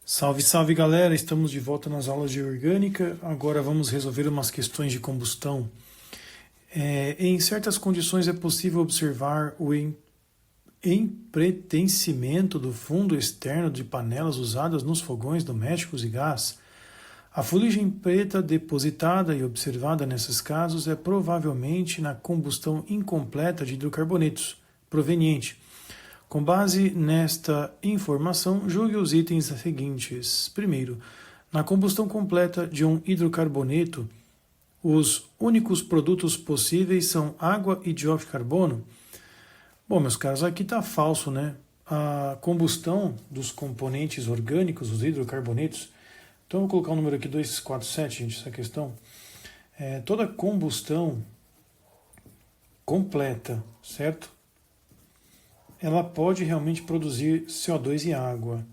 Salve, salve galera! Estamos de volta nas aulas de orgânica. Agora vamos resolver umas questões de combustão. Em certas condições é possível observar o empretecimento do fundo externo de panelas usadas nos fogões domésticos e gás. A fuligem preta depositada e observada nesses casos é provavelmente na combustão incompleta de hidrocarbonetos proveniente. Com base nesta informação, julgue os itens seguintes. Primeiro, na combustão completa de um hidrocarboneto, os únicos produtos possíveis são água e dióxido de carbono. Bom, meus caros, aqui está falso, né? A combustão dos componentes orgânicos, os hidrocarbonetos. Então, eu vou colocar o número aqui 247, gente, essa questão. Toda combustão completa, certo? Ela pode realmente produzir CO2 e água.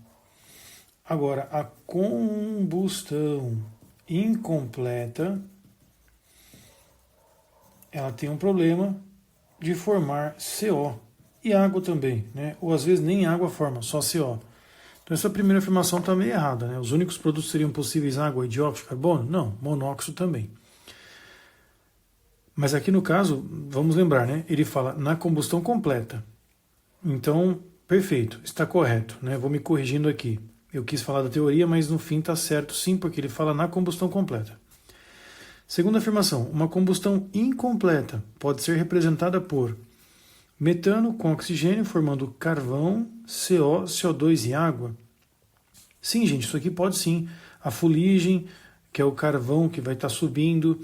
Agora, a combustão incompleta, ela tem um problema de formar CO e água também, né? Ou às vezes nem água forma, só CO. Então essa primeira afirmação está meio errada, né? Os únicos produtos seriam possíveis água e dióxido de carbono? Não, monóxido também. Mas aqui no caso, vamos lembrar, né? Ele fala na combustão completa. Então, perfeito, está correto, né? Vou me corrigindo aqui. Eu quis falar da teoria, mas no fim está certo sim, porque ele fala na combustão completa. Segunda afirmação, uma combustão incompleta pode ser representada por metano com oxigênio formando carvão, CO, CO2 e água. Sim, gente, isso aqui pode sim. A fuligem, que é o carvão que vai estar subindo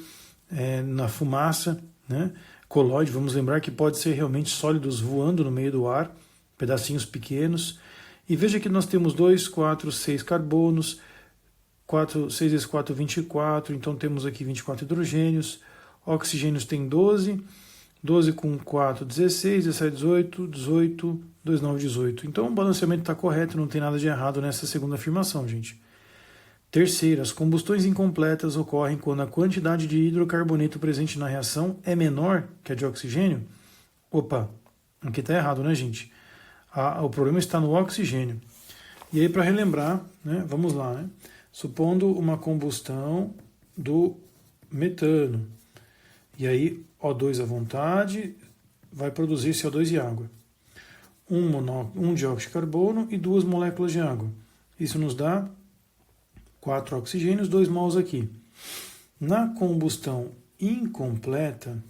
na fumaça, né? Colóide, vamos lembrar que pode ser realmente sólidos voando no meio do ar, pedacinhos pequenos. E veja que nós temos 2, 4, 6 carbonos, 6 vezes 4, 24, então temos aqui 24 hidrogênios, oxigênios tem 12, 12 com 4, 16, 17, 18, 18, 2, 9, 18. Então o balanceamento está correto, não tem nada de errado nessa segunda afirmação, gente. Terceira, as combustões incompletas ocorrem quando a quantidade de hidrocarboneto presente na reação é menor que a de oxigênio. Opa, aqui está errado, né, gente? O problema está no oxigênio. E aí, para relembrar, né, vamos lá, né? Supondo uma combustão do metano. E aí, O2 à vontade vai produzir CO2 e água. Um dióxido de carbono e 2 moléculas de água. Isso nos dá 4 oxigênios, 2 mols aqui. Na combustão incompleta,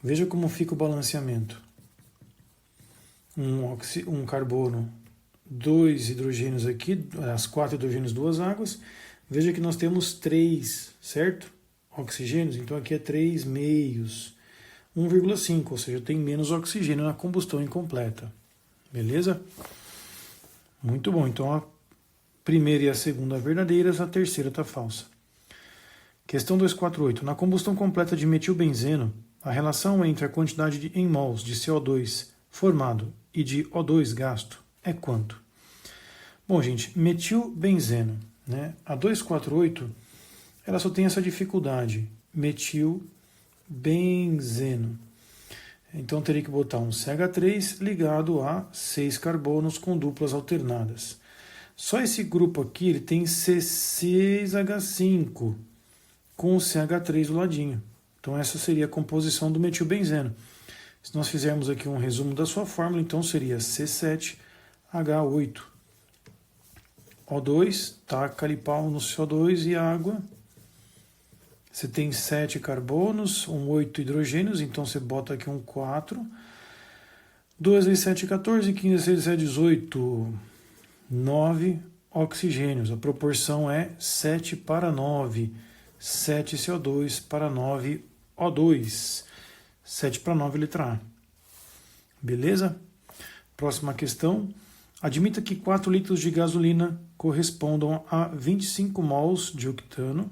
veja como fica o balanceamento. Um carbono, 2 hidrogênios aqui, as 4 hidrogênios, 2 águas. Veja que nós temos 3, certo? Oxigênios, então aqui é 3 meios. 1,5, ou seja, tem menos oxigênio na combustão incompleta. Beleza? Muito bom, então a primeira e a segunda verdadeiras, a terceira está falsa. Questão 248. Na combustão completa de metilbenzeno, a relação entre a quantidade em mols de CO2 formado e de O2 gasto é quanto? Bom, gente, metilbenzeno, né? A 248, ela só tem essa dificuldade, metilbenzeno. Então teria que botar um CH3 ligado a 6 carbonos com duplas alternadas. Só esse grupo aqui ele tem C6H5 com o CH3 do ladinho. Então essa seria a composição do metilbenzeno. Se nós fizermos aqui um resumo da sua fórmula, então seria C7H8. O2, taca ali pau no CO2 e água. Você tem 7 carbonos, 8 hidrogênios, então você bota aqui um 4. 2 vezes 7, 14, 15 vezes 6, 17, 18. 9 oxigênios. A proporção é 7 para 9. 7 CO2 para 9 O2. 7 para 9, letra A. Beleza? Próxima questão. Admita que 4 litros de gasolina correspondam a 25 mols de octano.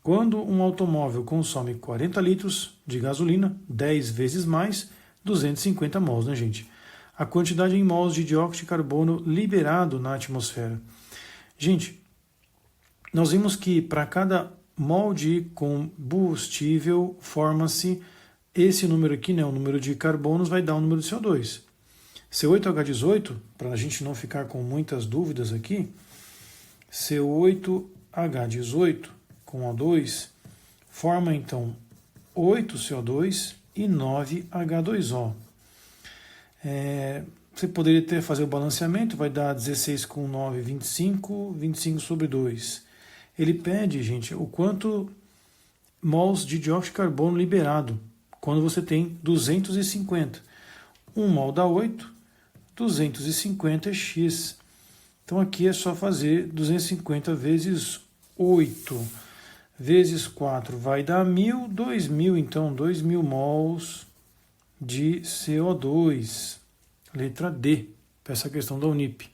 Quando um automóvel consome 40 litros de gasolina, 10 vezes mais, 250 mols, né, gente? A quantidade em mols de dióxido de carbono liberado na atmosfera. Gente, nós vimos que para cada mol de combustível forma-se esse número aqui, né, o número de carbonos vai dar o número de CO2. C8H18, para a gente não ficar com muitas dúvidas aqui, C8H18 com O2 forma então 8 CO2 e 9 H2O. Você poderia fazer o balanceamento, vai dar 16 com 9, 25, 25 sobre 2. Ele pede, gente, o quanto mols de dióxido de carbono liberado, quando você tem 250. 1 mol dá 8, 250 é X. Então aqui é só fazer 250 vezes 8, vezes 4 vai dar 1.000, 2.000, então 2.000 mols de CO2. Letra D, para essa questão da Unip.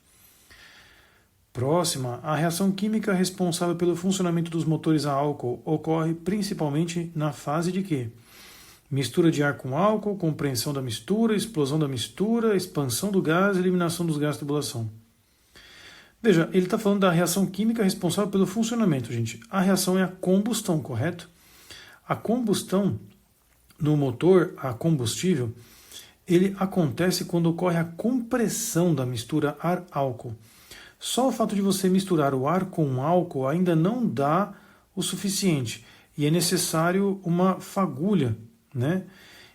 Próxima, a reação química responsável pelo funcionamento dos motores a álcool ocorre principalmente na fase de quê? Mistura de ar com álcool, compreensão da mistura, explosão da mistura, expansão do gás, eliminação dos gases de tubulação. Veja, ele está falando da reação química responsável pelo funcionamento, gente. A reação é a combustão, correto? A combustão no motor a combustível, ele acontece quando ocorre a compressão da mistura ar-álcool. Só o fato de você misturar o ar com o álcool ainda não dá o suficiente. E é necessário uma fagulha, né?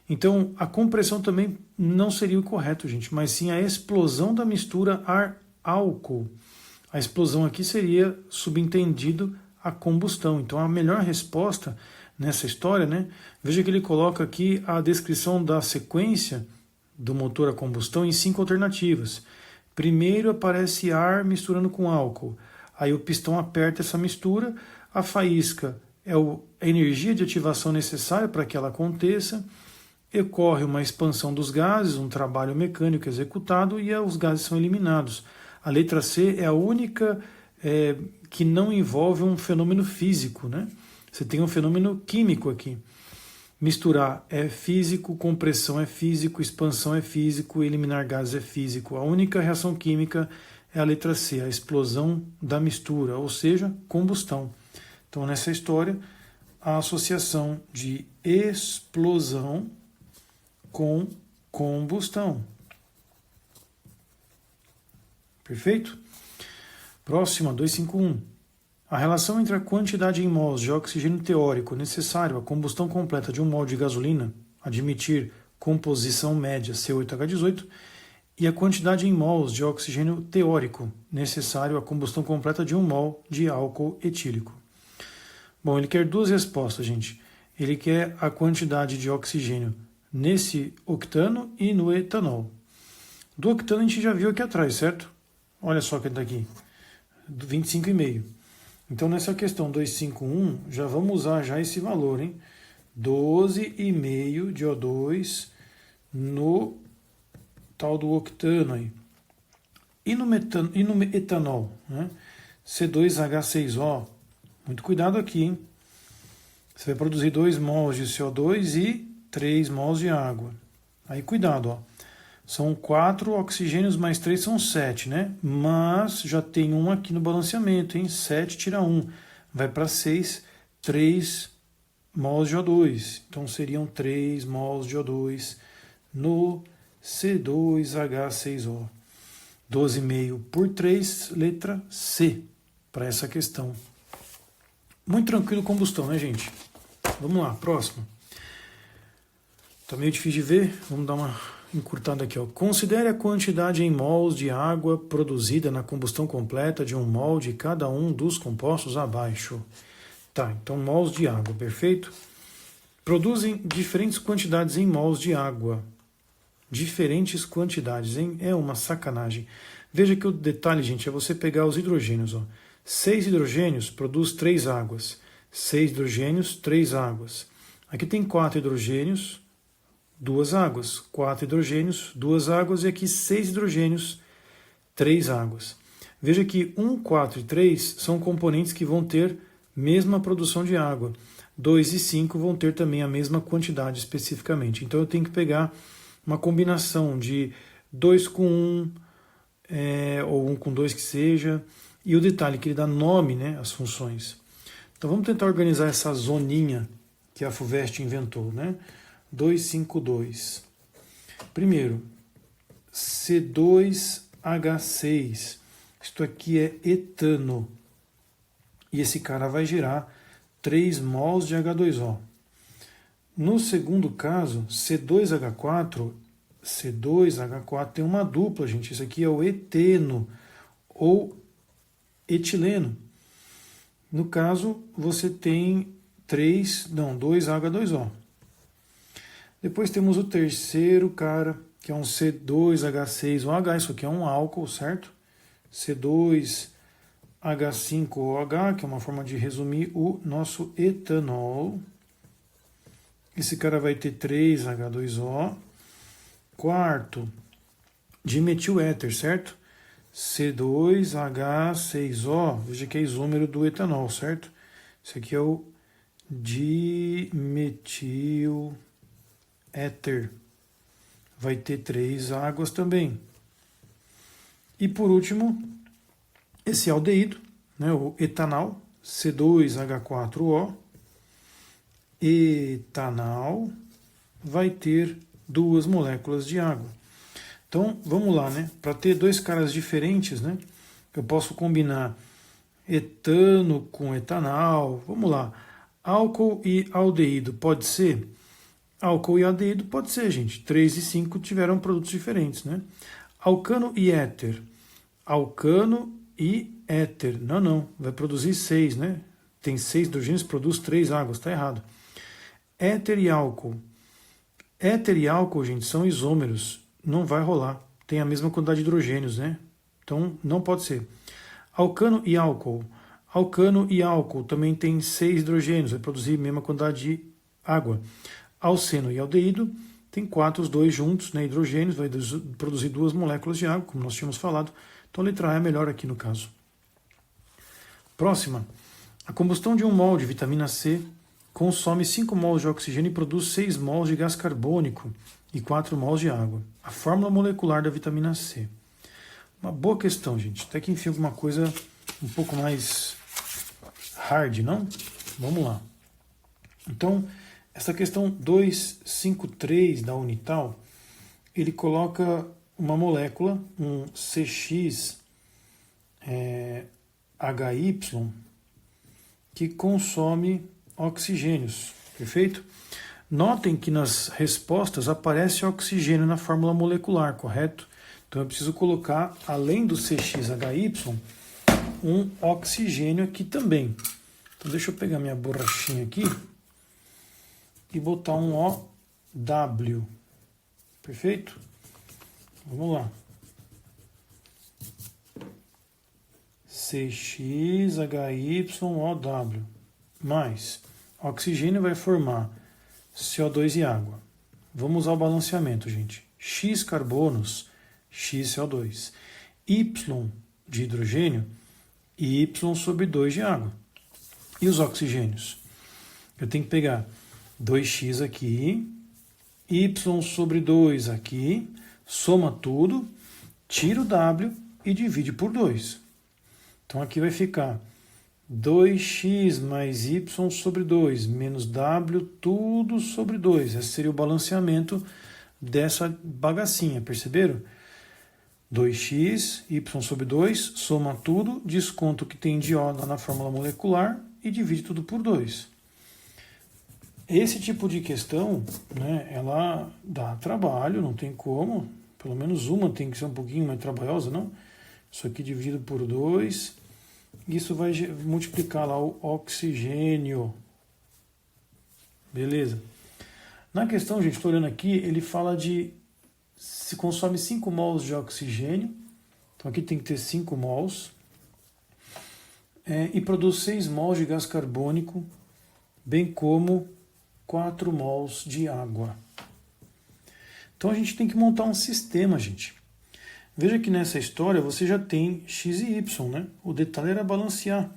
Então, a compressão também não seria o correto, gente, mas sim a explosão da mistura ar-álcool. A explosão aqui seria subentendido a combustão. Então, a melhor resposta nessa história, né? Veja que ele coloca aqui a descrição da sequência do motor a combustão em 5 alternativas. Primeiro aparece ar misturando com álcool. Aí o pistão aperta essa mistura, a faísca é a energia de ativação necessária para que ela aconteça, ocorre uma expansão dos gases, um trabalho mecânico executado e os gases são eliminados. A letra C é a única que não envolve um fenômeno físico, né? Você tem um fenômeno químico aqui. Misturar é físico, compressão é físico, expansão é físico, eliminar gases é físico. A única reação química é a letra C, a explosão da mistura, ou seja, combustão. Então, nessa história, a associação de explosão com combustão. Perfeito? Próxima, 251. A relação entre a quantidade em mols de oxigênio teórico necessário à combustão completa de 1 mol de gasolina, admitir composição média C8H18, e a quantidade em mols de oxigênio teórico necessário à combustão completa de 1 mol de álcool etílico. Bom, ele quer duas respostas, gente. Ele quer a quantidade de oxigênio nesse octano e no etanol. Do octano a gente já viu aqui atrás, certo? Olha só que está aqui, 25,5. Então, nessa questão 251, já vamos usar já esse valor, hein? 12,5 de O2 no tal do octano aí. E no etanol, né? C2H6O. Muito cuidado aqui, hein? Você vai produzir 2 mols de CO2 e 3 mols de água. Aí, cuidado, ó. São 4 oxigênios mais 3 são 7, né? Mas já tem um aqui no balanceamento, hein? 7 tira 1. Vai para 6, 3 mols de O2. Então seriam 3 mols de O2 no C2H6O. 12,5 por 3, letra C, para essa questão. Muito tranquilo combustão, né, gente? Vamos lá, próximo. Tá meio difícil de ver, vamos dar uma encurtada aqui, ó. Considere a quantidade em mols de água produzida na combustão completa de 1 mol de cada um dos compostos abaixo. Tá, então mols de água, perfeito? Produzem diferentes quantidades em mols de água. Diferentes quantidades, hein? É uma sacanagem. Veja que o detalhe, gente, é você pegar os hidrogênios, ó. 6 hidrogênios produz 3 águas. 6 hidrogênios, 3 águas. Aqui tem 4 hidrogênios, 2 águas, 4 hidrogênios, 2 águas, e aqui 6 hidrogênios, 3 águas. Veja que 1, 4 e 3 são componentes que vão ter mesma produção de água. 2 e 5 vão ter também a mesma quantidade especificamente. Então eu tenho que pegar uma combinação de 2 com 1, ou 1 com 2 que seja, e o detalhe que ele dá nome, né, às funções. Então vamos tentar organizar essa zoninha que a FUVEST inventou, né? 252. Primeiro, C2H6. Isto aqui é etano. E esse cara vai gerar 3 mols de H2O. No segundo caso, C2H4 tem uma dupla, gente. Isso aqui é o eteno ou etileno. No caso, você tem 2H2O. Depois temos o terceiro cara, que é um C2H6OH. Isso aqui é um álcool, certo? C2H5OH, que é uma forma de resumir o nosso etanol. Esse cara vai ter 3H2O. Quarto, dimetiléter, certo? C2H6O. Veja que é isômero do etanol, certo? Esse aqui é o dimetiléter. Vai ter 3 águas também. E por último, esse aldeído, né, o etanal, C2H4O. Etanal vai ter 2 moléculas de água. Então, vamos lá, né? Para ter 2 caras diferentes, né? Eu posso combinar etano com etanal. Vamos lá. Álcool e aldeído pode ser? Álcool e aldeído pode ser, gente. 3 e 5 tiveram produtos diferentes, né? Alcano e éter. Alcano e éter. Não. Vai produzir 6, né? Tem 6 hidrogênios, produz 3 águas. Está errado. Éter e álcool. Éter e álcool, gente, são isômeros. Não vai rolar. Tem a mesma quantidade de hidrogênios, né? Então, não pode ser. Alcano e álcool. Alcano e álcool também tem 6 hidrogênios. Vai produzir a mesma quantidade de água. Alceno e aldeído tem 4, os dois juntos, né, hidrogênios. Vai produzir 2 moléculas de água, como nós tínhamos falado. Então, a letra A é melhor aqui no caso. Próxima. A combustão de 1 mol de vitamina C consome 5 mols de oxigênio e produz 6 mols de gás carbônico e 4 mols de água. A fórmula molecular da vitamina C. Uma boa questão, gente. Até que enfim alguma coisa um pouco mais hard, não? Vamos lá. Então, essa questão 253 da Unital, ele coloca uma molécula, um CX HY, que consome oxigênios, perfeito? Notem que nas respostas aparece oxigênio na fórmula molecular, correto? Então eu preciso colocar, além do CXHY, um oxigênio aqui também. Então deixa eu pegar minha borrachinha aqui e botar um OW, perfeito? Vamos lá. CXHYOW mais oxigênio vai formar CO2 e água. Vamos usar o balanceamento, gente. X carbonos, X CO2. Y de hidrogênio e Y sobre 2 de água. E os oxigênios? Eu tenho que pegar 2x aqui, Y sobre 2 aqui, soma tudo, tira o W e divide por 2. Então aqui vai ficar 2x mais y sobre 2 menos w, tudo sobre 2. Esse seria o balanceamento dessa bagacinha, perceberam? 2x, y sobre 2, soma tudo, desconta o que tem de O lá na fórmula molecular e divide tudo por 2. Esse tipo de questão, né, ela dá trabalho, não tem como. Pelo menos uma tem que ser um pouquinho mais trabalhosa, não? Isso aqui dividido por 2. Isso vai multiplicar lá o oxigênio. Beleza. Na questão, gente, estou olhando aqui, ele fala de se consome 5 mols de oxigênio. Então aqui tem que ter 5 mols. E produz 6 mols de gás carbônico, bem como 4 mols de água. Então a gente tem que montar um sistema, gente. Veja que nessa história você já tem x e y, né? O detalhe era balancear.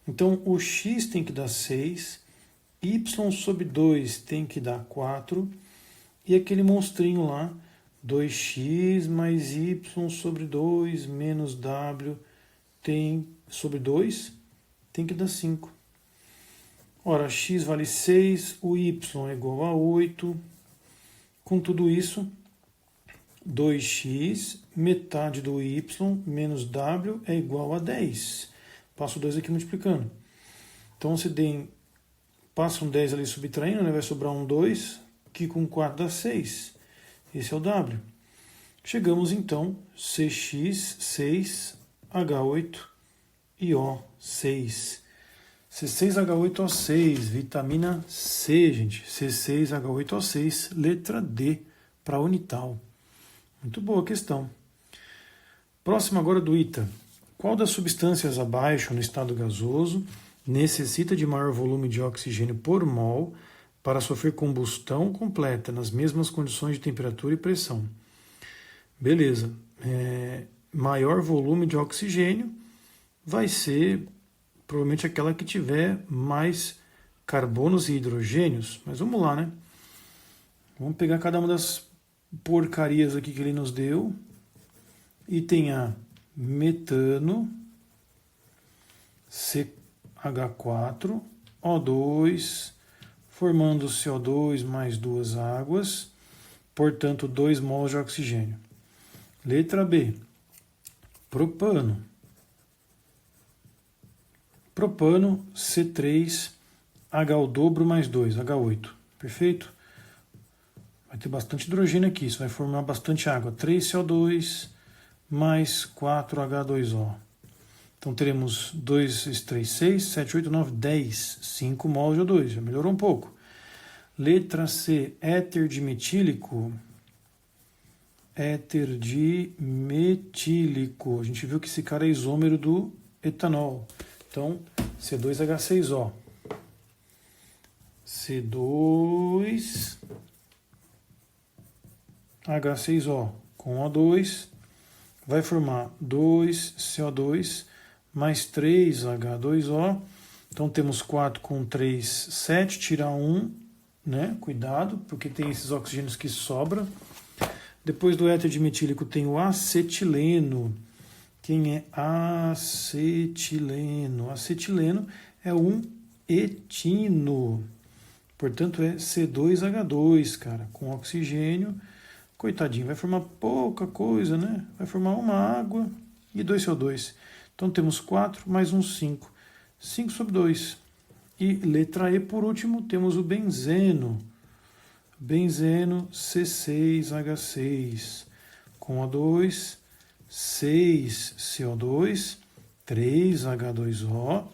Então o x tem que dar 6, y sobre 2 tem que dar 4, e aquele monstrinho lá, 2x mais y sobre 2 menos w tem sobre 2 tem que dar 5. Ora, x vale 6, o y é igual a 8. Com tudo isso, 2x, metade do y menos w é igual a 10. Passo 2 aqui multiplicando. Então, se passa um 10 ali subtraindo, né? Vai sobrar um 2, que com 4 dá 6. Esse é o w. Chegamos, então, CX, 6, H8 e O6. C6H8O6, vitamina C, gente. C6H8O6, letra D, para Unital. Muito boa a questão. Próximo agora do ITA. Qual das substâncias abaixo no estado gasoso necessita de maior volume de oxigênio por mol para sofrer combustão completa nas mesmas condições de temperatura e pressão? Beleza. Maior volume de oxigênio vai ser provavelmente aquela que tiver mais carbonos e hidrogênios. Mas vamos lá, né? Vamos pegar cada uma das porcarias aqui que ele nos deu. E tem a metano, CH4, O2, formando CO2 mais duas águas, portanto 2 mols de oxigênio. Letra B, propano. Propano, C3, H o dobro mais 2, H8. Perfeito? Vai ter bastante hidrogênio aqui, isso vai formar bastante água. 3CO2 mais 4H2O. Então teremos 2, 3, 6, 7, 8, 9, 10. 5 mols de O2, já melhorou um pouco. Letra C, éter dimetílico. Éter dimetílico. A gente viu que esse cara é isômero do etanol. Então, C2H6O. C2H6O com O2 vai formar 2CO2 mais 3H2O. Então, temos 4 com 3, 7. Tirar 1, né? Cuidado, porque tem esses oxigênios que sobram. Depois do éter dimetílico tem o acetileno. Quem é acetileno? Acetileno é um etino. Portanto, é C2H2, cara, com oxigênio. Coitadinho, vai formar pouca coisa, né? Vai formar uma água e 2 CO2. Então, temos 4 mais um 5. 5 sobre 2. E letra E, por último, temos o benzeno. Benzeno C6H6 com O2, 6 CO2, 3 H2O,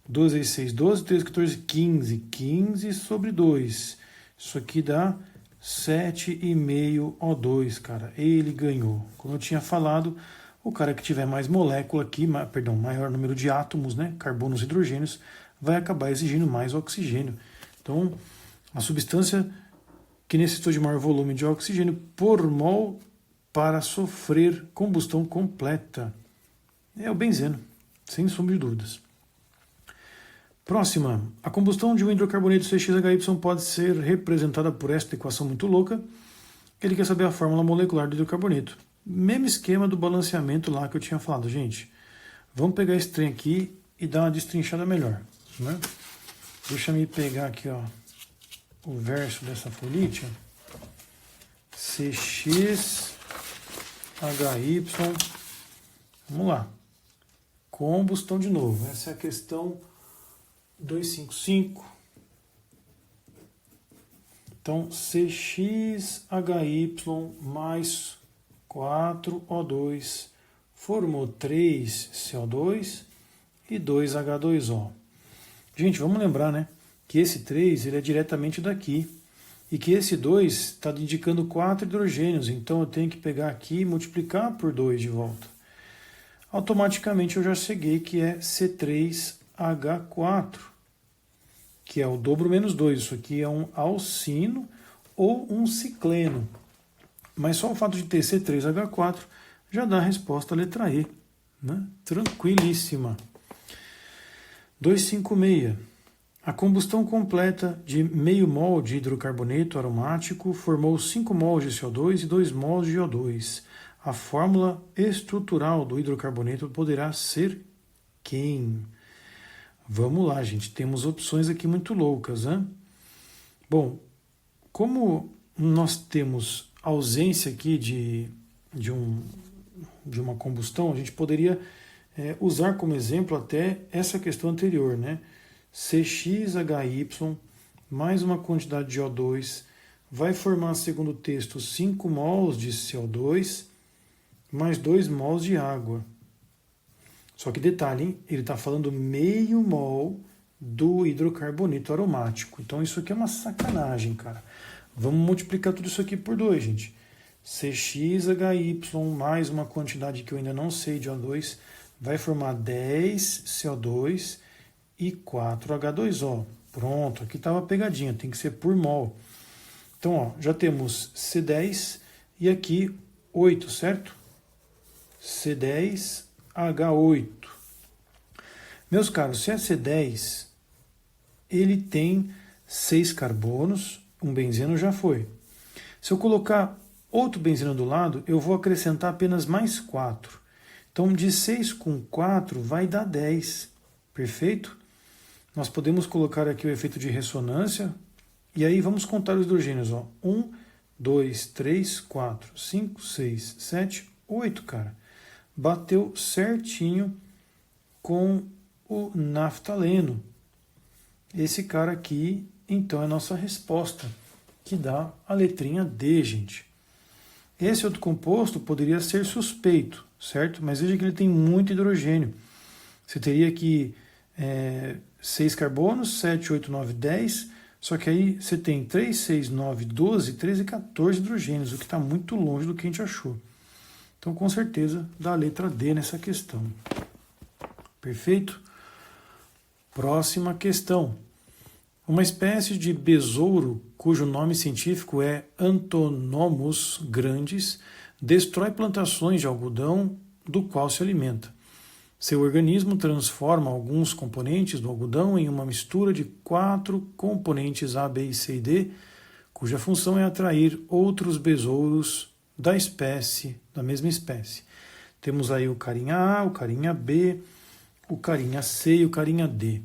12 vezes 6, 12, 3, 14, 15. 15 sobre 2. Isso aqui dá 7,5 O2, cara. Ele ganhou. Como eu tinha falado, o cara que tiver mais molécula aqui, perdão, maior número de átomos, né, carbonos e hidrogênios, vai acabar exigindo mais oxigênio. Então, a substância que necessitou de maior volume de oxigênio por mol para sofrer combustão completa é o benzeno, sem sombra de dúvidas. Próxima. A combustão de um hidrocarboneto CXHY pode ser representada por esta equação muito louca. Ele quer saber a fórmula molecular do hidrocarboneto. Mesmo esquema do balanceamento lá que eu tinha falado, gente. Vamos pegar esse trem aqui e dar uma destrinchada melhor, né? Deixa eu pegar aqui, ó, o verso dessa folhita. CXHY. Vamos lá. Combustão de novo. Essa é a questão 255. Então, CXHY mais 4O2 formou 3CO2 e 2H2O. Gente, vamos lembrar, né, que esse 3 ele é diretamente daqui e que esse 2 está indicando 4 hidrogênios, então eu tenho que pegar aqui e multiplicar por 2 de volta. Automaticamente eu já cheguei que é C3H4, que é o dobro menos 2. Isso aqui é um alcino ou um cicleno. Mas só o fato de ter C3H4 já dá a resposta à letra E, né? Tranquilíssima. 256. A combustão completa de meio mol de hidrocarboneto aromático formou 5 mols de CO2 e 2 mols de O2. A fórmula estrutural do hidrocarboneto poderá ser quem? Vamos lá, gente. Temos opções aqui muito loucas, né? Bom, como nós temos ausência aqui de de uma combustão, a gente poderia usar como exemplo até essa questão anterior, né? CXHY mais uma quantidade de O2 vai formar, segundo o texto, 5 mols de CO2 mais 2 mols de água. Só que detalhe, hein? Ele está falando meio mol do hidrocarboneto aromático. Então isso aqui é uma sacanagem, cara. Vamos multiplicar tudo isso aqui por 2, gente. CXHY mais uma quantidade que eu ainda não sei de O2 vai formar 10 CO2 e 4 H2O. Pronto, aqui estava pegadinha, tem que ser por mol. Então, ó, já temos C10 e aqui 8, certo? C10H8. Meus caros, se é C10, ele tem 6 carbonos, um benzeno já foi. Se eu colocar outro benzeno do lado, eu vou acrescentar apenas mais 4. Então, de 6 com 4 vai dar 10. Perfeito? Nós podemos colocar aqui o efeito de ressonância. E aí vamos contar os hidrogênios. 1, 2, 3, 4, 5, 6, 7, 8, cara. Bateu certinho com o naftaleno. Esse cara aqui, então, é a nossa resposta, que dá a letrinha D, gente. Esse outro composto poderia ser suspeito, certo? Mas veja que ele tem muito hidrogênio. Você teria aqui 6 carbonos, 7, 8, 9, 10, só que aí você tem 3, 6, 9, 12, 13, 14 hidrogênios, o que está muito longe do que a gente achou. Então, com certeza, dá a letra D nessa questão. Perfeito? Próxima questão. Uma espécie de besouro, cujo nome científico é Antonomus grandis, destrói plantações de algodão do qual se alimenta. Seu organismo transforma alguns componentes do algodão em uma mistura de 4 componentes A, B, C e D, cuja função é atrair outros besouros da mesma espécie. Temos aí o carinha A, o carinha B, o carinha C e o carinha D.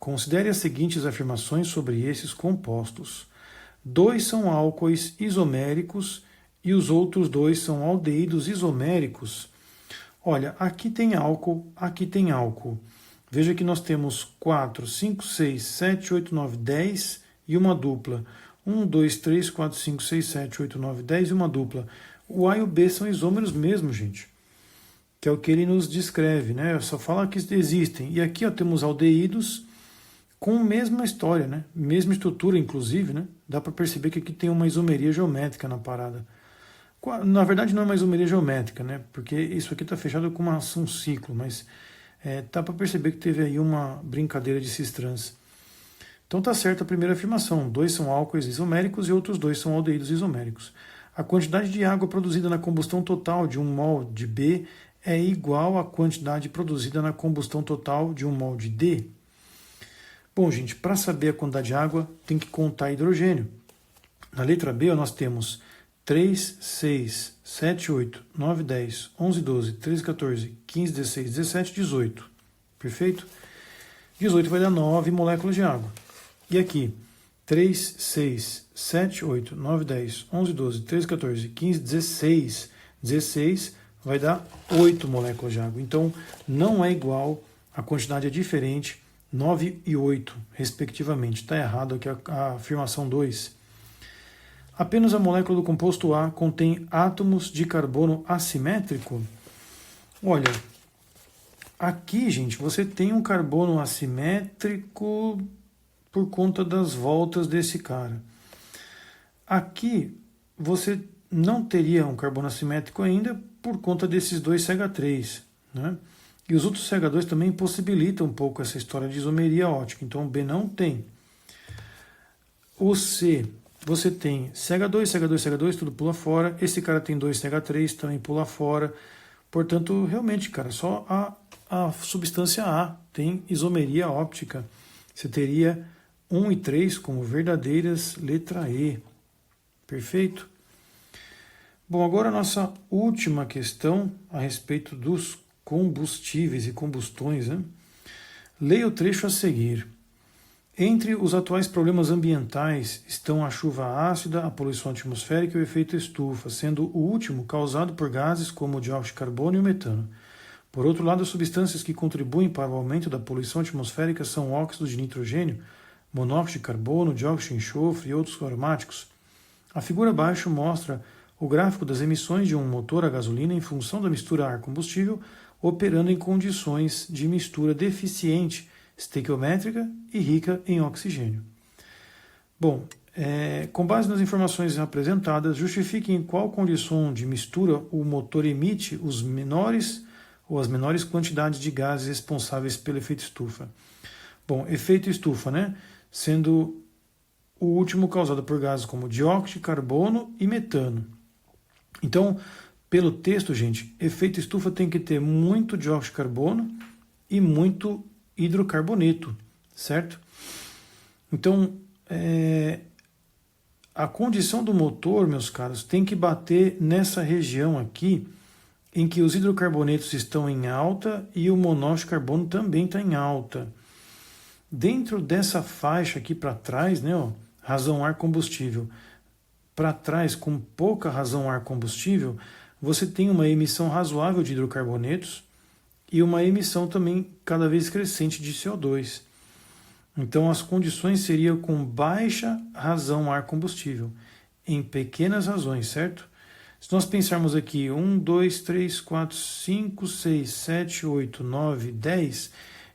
Considere as seguintes afirmações sobre esses compostos. 2 são álcoois isoméricos e os outros 2 são aldeídos isoméricos. Olha, aqui tem álcool, aqui tem álcool. Veja que nós temos 4, 5, 6, 7, 8, 9, 10 e uma dupla. 1, 2, 3, 4, 5, 6, 7, 8, 9, 10 e uma dupla. O A e o B são isômeros mesmo, gente. Que é o que ele nos descreve, né? Só fala que existem. E aqui ó, temos aldeídos com a mesma história, né? Mesma estrutura, inclusive, né? Dá para perceber que aqui tem uma isomeria geométrica na parada. Na verdade não é uma isomeria geométrica, né? Porque isso aqui está fechado com um ciclo, mas dá para perceber que teve aí uma brincadeira de cis-trans. Então tá certa a primeira afirmação. 2 são álcoois isoméricos e outros 2 são aldeídos isoméricos. A quantidade de água produzida na combustão total de 1 mol de B é igual à quantidade produzida na combustão total de 1 mol de D. Bom, gente, para saber a quantidade de água, tem que contar hidrogênio. Na letra B, nós temos 3, 6, 7, 8, 9, 10, 11, 12, 13, 14, 15, 16, 17, 18. Perfeito? 18 vai dar 9 moléculas de água. E aqui, 3, 6, 7, 8, 9, 10, 11, 12, 13, 14, 15, 16. 16 vai dar 8 moléculas de água. Então, não é igual, a quantidade é diferente, 9 e 8, respectivamente. Está errado aqui a afirmação 2. Apenas a molécula do composto A contém átomos de carbono assimétrico? Olha, aqui, gente, você tem um carbono assimétrico por conta das voltas desse cara. Aqui, você não teria um carbono assimétrico ainda por conta desses 2 CH3, né? E os outros CH2 também possibilitam um pouco essa história de isomeria ótica. Então, o B não tem. O C, você tem CH2, CH2, CH2, tudo pula fora. Esse cara tem 2 CH3, também pula fora. Portanto, realmente, cara, só a substância A tem isomeria óptica. Você teria 1 e 3 como verdadeiras, letra E. Perfeito? Bom, agora a nossa última questão a respeito dos combustíveis e combustões, né? Leia o trecho a seguir. Entre os atuais problemas ambientais estão a chuva ácida, a poluição atmosférica e o efeito estufa, sendo o último causado por gases como o dióxido de carbono e o metano. Por outro lado, as substâncias que contribuem para o aumento da poluição atmosférica são óxido de nitrogênio, monóxido de carbono, dióxido de enxofre e outros aromáticos. A figura abaixo mostra o gráfico das emissões de um motor a gasolina em função da mistura ar-combustível operando em condições de mistura deficiente, estequiométrica e rica em oxigênio. Bom, com base nas informações apresentadas, justifique em qual condição de mistura o motor emite os menores ou as menores quantidades de gases responsáveis pelo efeito estufa. Bom, efeito estufa, né? Sendo o último causado por gases como dióxido de carbono e metano. Então, pelo texto, gente, efeito estufa tem que ter muito dióxido de carbono e muito hidrocarboneto, certo? Então, a condição do motor, meus caros, tem que bater nessa região aqui, em que os hidrocarbonetos estão em alta e o monóxido de carbono também está em alta. Dentro dessa faixa aqui para trás, né, ó, razão ar combustível, para trás com pouca razão ar combustível, você tem uma emissão razoável de hidrocarbonetos e uma emissão também cada vez crescente de CO2. Então as condições seriam com baixa razão ar combustível, em pequenas razões, certo? Se nós pensarmos aqui 1, 2, 3, 4, 5, 6, 7, 8, 9, 10,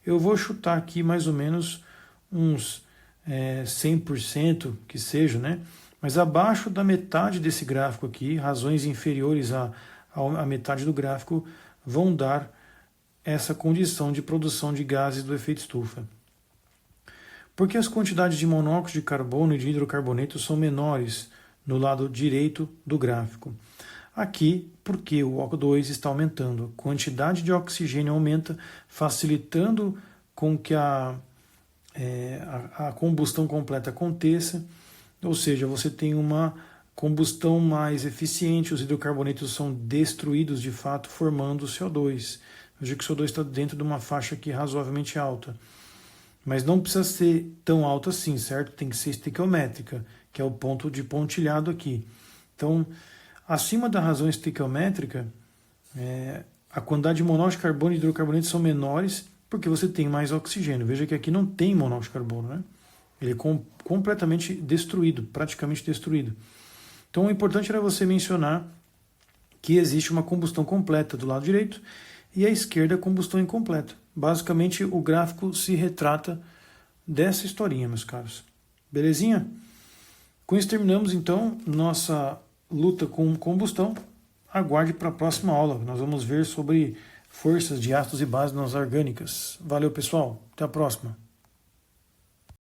eu vou chutar aqui mais ou menos uns 100% que seja, né? Mas abaixo da metade desse gráfico aqui, razões inferiores à metade do gráfico, vão dar essa condição de produção de gases do efeito estufa. Por que as quantidades de monóxido de carbono e de hidrocarboneto são menores no lado direito do gráfico? Aqui, porque o O2 está aumentando, a quantidade de oxigênio aumenta, facilitando com que a combustão completa aconteça, ou seja, você tem uma combustão mais eficiente, os hidrocarbonetos são destruídos de fato, formando o CO2. Veja que o CO2 está dentro de uma faixa aqui razoavelmente alta. Mas não precisa ser tão alta assim, certo? Tem que ser estequiométrica, que é o ponto de pontilhado aqui. Então, acima da razão estequiométrica, a quantidade de monóxido de carbono e hidrocarbonetos são menores porque você tem mais oxigênio. Veja que aqui não tem monóxido de carbono, né? Ele é completamente destruído, praticamente destruído. Então o importante era você mencionar que existe uma combustão completa do lado direito e à esquerda a combustão incompleta. Basicamente o gráfico se retrata dessa historinha, meus caros. Belezinha? Com isso terminamos então nossa luta com combustão. Aguarde para a próxima aula. Nós vamos ver sobre forças de ácidos e bases nas orgânicas. Valeu, pessoal. Até a próxima.